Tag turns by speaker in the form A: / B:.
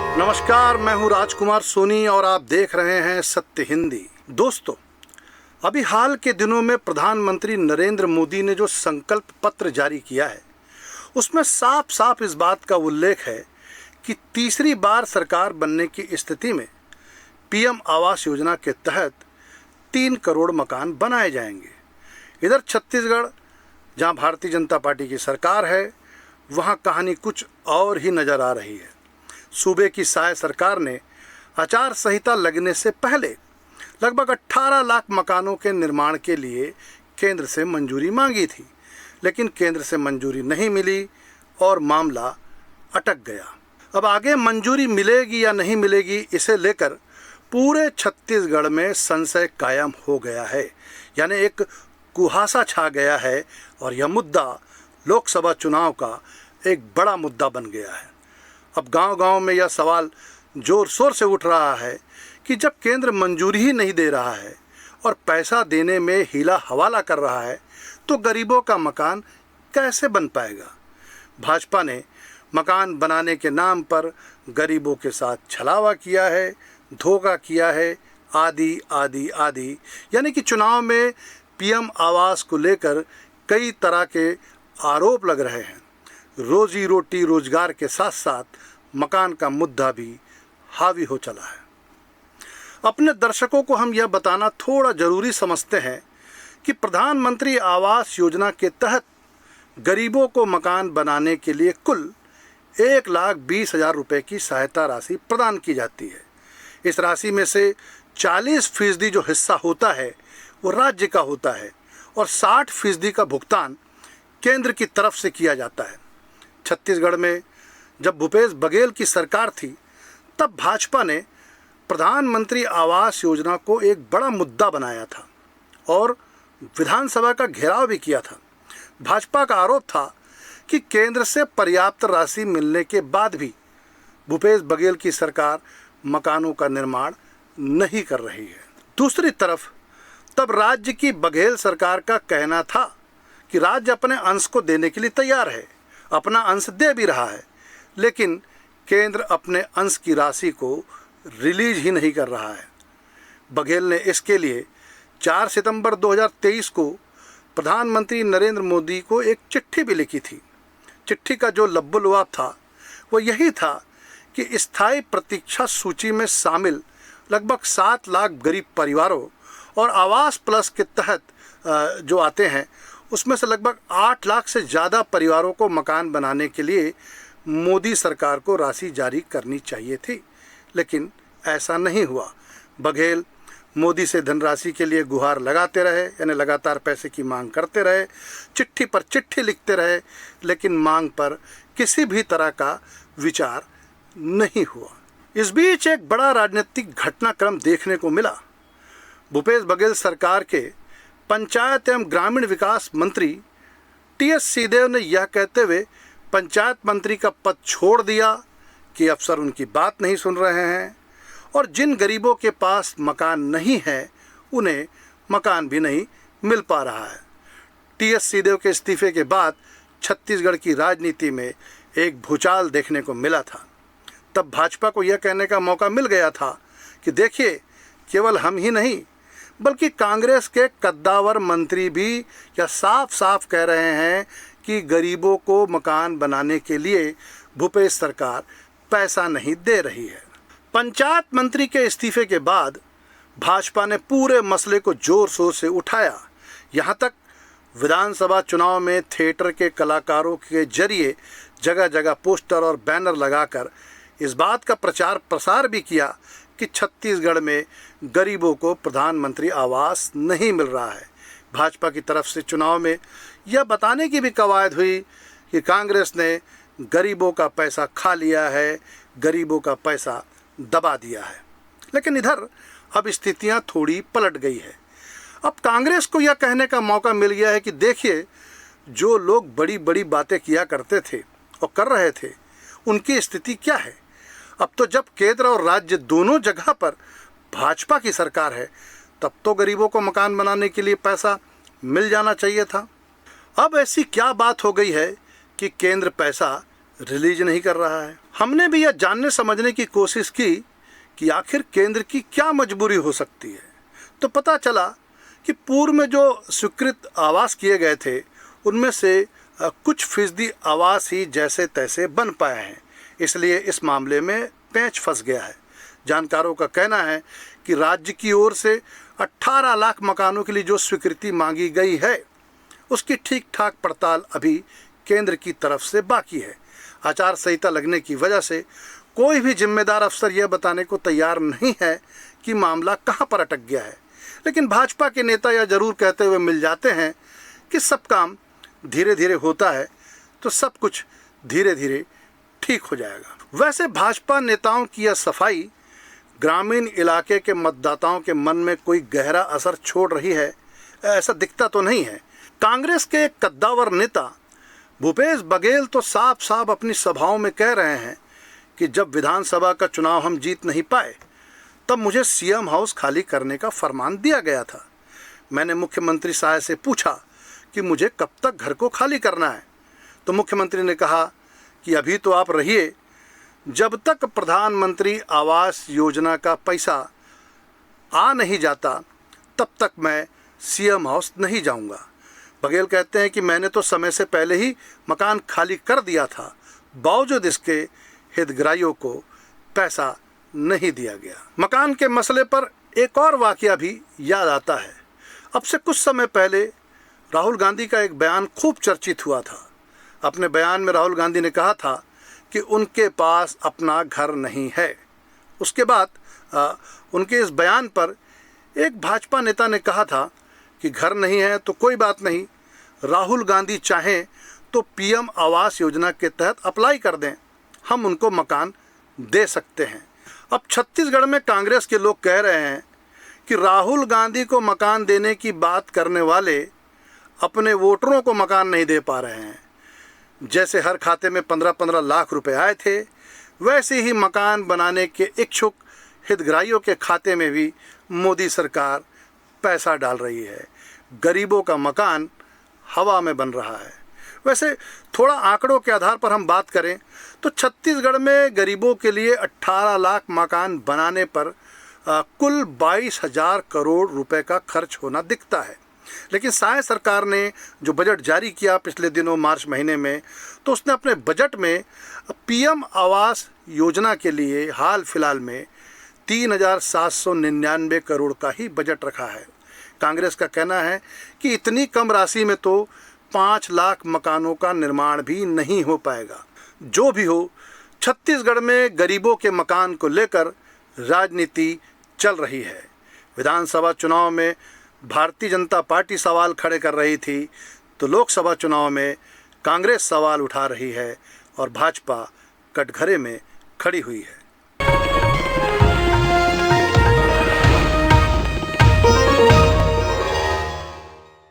A: नमस्कार, मैं हूं राजकुमार सोनी और आप देख रहे हैं सत्य हिंदी। दोस्तों, अभी हाल के दिनों में प्रधानमंत्री नरेंद्र मोदी ने जो संकल्प पत्र जारी किया है, उसमें साफ साफ इस बात का उल्लेख है कि तीसरी बार सरकार बनने की स्थिति में पीएम आवास योजना के तहत 3 करोड़ मकान बनाए जाएंगे। इधर छत्तीसगढ़, जहां भारतीय जनता पार्टी की सरकार है, वहां कहानी कुछ और ही नजर आ रही है। सूबे की साय सरकार ने आचार संहिता लगने से पहले लगभग 18 लाख मकानों के निर्माण के लिए केंद्र से मंजूरी मांगी थी, लेकिन केंद्र से मंजूरी नहीं मिली और मामला अटक गया। अब आगे मंजूरी मिलेगी या नहीं मिलेगी, इसे लेकर पूरे छत्तीसगढ़ में संशय कायम हो गया है, यानी एक कुहासा छा गया है और यह मुद्दा लोकसभा चुनाव का एक बड़ा मुद्दा बन गया है। अब गांव-गांव में यह सवाल जोर शोर से उठ रहा है कि जब केंद्र मंजूरी ही नहीं दे रहा है और पैसा देने में हीला हवाला कर रहा है, तो गरीबों का मकान कैसे बन पाएगा। भाजपा ने मकान बनाने के नाम पर गरीबों के साथ छलावा किया है, धोखा किया है, आदि आदि आदि। यानी कि चुनाव में पीएम आवास को लेकर कई तरह के आरोप लग रहे हैं। रोजी रोटी रोजगार के साथ साथ मकान का मुद्दा भी हावी हो चला है। अपने दर्शकों को हम यह बताना थोड़ा जरूरी समझते हैं कि प्रधानमंत्री आवास योजना के तहत गरीबों को मकान बनाने के लिए कुल 1,20,000 रुपये की सहायता राशि प्रदान की जाती है। इस राशि में से 40% जो हिस्सा होता है वो राज्य का होता है और 60% का भुगतान केंद्र की तरफ से किया जाता है। छत्तीसगढ़ में जब भूपेश बघेल की सरकार थी, तब भाजपा ने प्रधानमंत्री आवास योजना को एक बड़ा मुद्दा बनाया था और विधानसभा का घेराव भी किया था। भाजपा का आरोप था कि केंद्र से पर्याप्त राशि मिलने के बाद भी भूपेश बघेल की सरकार मकानों का निर्माण नहीं कर रही है। दूसरी तरफ तब राज्य की बघेल सरकार का कहना था कि राज्य अपने अंश को देने के लिए तैयार है, अपना अंश दे भी रहा है, लेकिन केंद्र अपने अंश की राशि को रिलीज ही नहीं कर रहा है। बघेल ने इसके लिए 4 सितंबर 2023 को प्रधानमंत्री नरेंद्र मोदी को एक चिट्ठी भी लिखी थी। चिट्ठी का जो लब्बो-लुआब था वो यही था कि स्थायी प्रतीक्षा सूची में शामिल लगभग 7 लाख गरीब परिवारों और आवास प्लस के तहत जो आते हैं, उसमें से लगभग 8 लाख से ज़्यादा परिवारों को मकान बनाने के लिए मोदी सरकार को राशि जारी करनी चाहिए थी, लेकिन ऐसा नहीं हुआ। बघेल मोदी से धनराशि के लिए गुहार लगाते रहे, यानी लगातार पैसे की मांग करते रहे, चिट्ठी पर चिट्ठी लिखते रहे, लेकिन मांग पर किसी भी तरह का विचार नहीं हुआ। इस बीच एक बड़ा राजनीतिक घटनाक्रम देखने को मिला। भूपेश बघेल सरकार के पंचायत एवं ग्रामीण विकास मंत्री टीएस सिंहदेव ने यह कहते हुए पंचायत मंत्री का पद छोड़ दिया कि अफसर उनकी बात नहीं सुन रहे हैं और जिन गरीबों के पास मकान नहीं है उन्हें मकान भी नहीं मिल पा रहा है। टीएस सिंहदेव के इस्तीफे के बाद छत्तीसगढ़ की राजनीति में एक भूचाल देखने को मिला था। तब भाजपा को यह कहने का मौका मिल गया था कि देखिए, केवल हम ही नहीं बल्कि कांग्रेस के कद्दावर मंत्री भी यह साफ साफ कह रहे हैं कि गरीबों को मकान बनाने के लिए भूपेश सरकार पैसा नहीं दे रही है। पंचायत मंत्री के इस्तीफे के बाद भाजपा ने पूरे मसले को जोर शोर से उठाया। यहाँ तक विधानसभा चुनाव में थिएटर के कलाकारों के जरिए जगह जगह पोस्टर और बैनर लगाकर इस बात का प्रचार प्रसार भी किया कि छत्तीसगढ़ में गरीबों को प्रधानमंत्री आवास नहीं मिल रहा है। भाजपा की तरफ से चुनाव में यह बताने की भी कवायद हुई कि कांग्रेस ने गरीबों का पैसा खा लिया है, गरीबों का पैसा दबा दिया है। लेकिन इधर अब स्थितियां थोड़ी पलट गई है। अब कांग्रेस को यह कहने का मौका मिल गया है कि देखिए, जो लोग बड़ी बड़ी बातें किया करते थे और कर रहे थे, उनकी स्थिति क्या है। अब तो जब केंद्र और राज्य दोनों जगह पर भाजपा की सरकार है, तब तो गरीबों को मकान बनाने के लिए पैसा मिल जाना चाहिए था। अब ऐसी क्या बात हो गई है कि केंद्र पैसा रिलीज नहीं कर रहा है। हमने भी यह जानने समझने की कोशिश की कि आखिर केंद्र की क्या मजबूरी हो सकती है। तो पता चला कि पूर्व में जो स्वीकृत आवास किए गए थे उनमें से कुछ फीसदी आवास ही जैसे तैसे बन पाए हैं, इसलिए इस मामले में पेंच फंस गया है। जानकारों का कहना है कि राज्य की ओर से 18 लाख मकानों के लिए जो स्वीकृति मांगी गई है उसकी ठीक ठाक पड़ताल अभी केंद्र की तरफ से बाकी है। आचार संहिता लगने की वजह से कोई भी जिम्मेदार अफसर यह बताने को तैयार नहीं है कि मामला कहां पर अटक गया है, लेकिन भाजपा के नेता यह जरूर कहते हुए मिल जाते हैं कि सब काम धीरे धीरे होता है तो सब कुछ धीरे धीरे ठीक हो जाएगा। वैसे भाजपा नेताओं की यह सफाई ग्रामीण इलाके के मतदाताओं के मन में कोई गहरा असर छोड़ रही है, ऐसा दिखता तो नहीं है। कांग्रेस के एक कद्दावर नेता भूपेश बघेल तो साफ साफ अपनी सभाओं में कह रहे हैं कि जब विधानसभा का चुनाव हम जीत नहीं पाए तब मुझे सीएम हाउस खाली करने का फरमान दिया गया था। मैंने मुख्यमंत्री साहब से पूछा कि मुझे कब तक घर को खाली करना है, तो मुख्यमंत्री ने कहा कि अभी तो आप रहिए, जब तक प्रधानमंत्री आवास योजना का पैसा आ नहीं जाता तब तक मैं सीएम हाउस नहीं जाऊंगा। बघेल कहते हैं कि मैंने तो समय से पहले ही मकान खाली कर दिया था, बावजूद इसके हितग्राहियों को पैसा नहीं दिया गया। मकान के मसले पर एक और वाकया भी याद आता है। अब से कुछ समय पहले राहुल गांधी का एक बयान खूब चर्चित हुआ था। अपने बयान में राहुल गांधी ने कहा था कि उनके पास अपना घर नहीं है। उसके बाद उनके इस बयान पर एक भाजपा नेता ने कहा था कि घर नहीं है तो कोई बात नहीं, राहुल गांधी चाहें तो पीएम आवास योजना के तहत अप्लाई कर दें, हम उनको मकान दे सकते हैं। अब छत्तीसगढ़ में कांग्रेस के लोग कह रहे हैं कि राहुल गांधी को मकान देने की बात करने वाले अपने वोटरों को मकान नहीं दे पा रहे हैं। जैसे हर खाते में 15-15 लाख रुपए आए थे, वैसे ही मकान बनाने के इच्छुक हितग्राहियों के खाते में भी मोदी सरकार पैसा डाल रही है। गरीबों का मकान हवा में बन रहा है। वैसे थोड़ा आंकड़ों के आधार पर हम बात करें तो छत्तीसगढ़ में गरीबों के लिए 18 लाख मकान बनाने पर कुल 22,000 करोड़ रुपए का खर्च होना दिखता है। लेकिन साय सरकार ने जो बजट जारी किया पिछले दिनों मार्च महीने में, तो उसने अपने बजट में पीएम आवास योजना के लिए हाल फिलहाल में 3,799 करोड़ का ही बजट रखा है। कांग्रेस का कहना है कि इतनी कम राशि में तो 5 लाख मकानों का निर्माण भी नहीं हो पाएगा। जो भी हो, छत्तीसगढ़ में गरीबों के मकान को लेकर राजनीति चल रही है। विधानसभा चुनाव में भारतीय जनता पार्टी सवाल खड़े कर रही थी, तो लोकसभा चुनाव में कांग्रेस सवाल उठा रही है और भाजपा कटघरे में खड़ी हुई है।